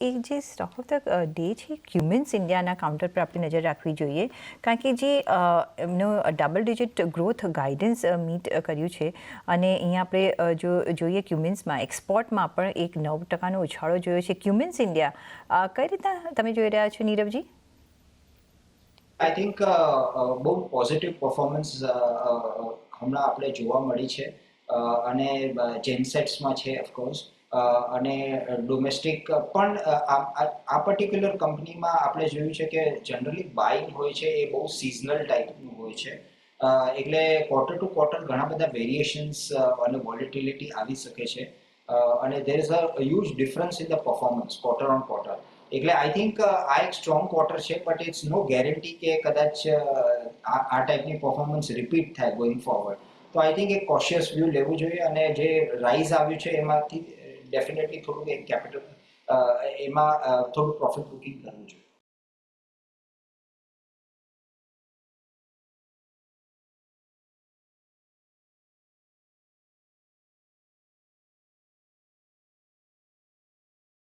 એક જે stock of the day છે ક્યુમિન્સ ઇન્ડિયાના કાઉન્ટર પર આપણે નજર રાખવી જોઈએ, કારણ કે જે એમનો double digit growth guidance meet કર્યું છે અને અહીંયા આપણે જો જોઈએ ક્યુમિન્સમાં એક્સપોર્ટમાં પણ એક 9% ઉછાળો જોયો છે. ક્યુમિન્સ ઇન્ડિયા કઈ રીતના તમે જોઈ રહ્યા છો નીરવજી? આઈ થિંક બહુ પોઝિટિવ પરફોર્મન્સ હમણાં આપણે જોવા મળી છે અને જેનસેટ્સમાં છે ઓફકોર્સ અને ડોમેસ્ટિક પણ આ પર્ટિક્યુલર કંપનીમાં આપણે જોયું છે કે જનરલી બાઇંગ હોય છે એ બહુ સિઝનલ ટાઈપનું હોય છે. એટલે ક્વાર્ટર ટુ ક્વાર્ટર ઘણા બધા વેરિએશન્સ અને વોલેટિલિટી આવી શકે છે અને there is a huge difference in the performance quarter on quarter. એટલે આઈ થિંક આ એક સ્ટ્રોંગ ક્વાર્ટર છે, બટ ઇટ્સ નો ગેરંટી કે કદાચ આ ટાઈપની પરફોર્મન્સ રિપીટ થાય ગોઈંગ ફોરવર્ડ. તો આઈ થિંક એક કોશિયસ વ્યૂ લેવું જોઈએ અને જે રાઇઝ આવ્યું છે એમાંથી ડેફિનેટલી થોડુંક એક કેપિટલ એમાં થોડું પ્રોફિટ બુકિંગ કરવું જોઈએ.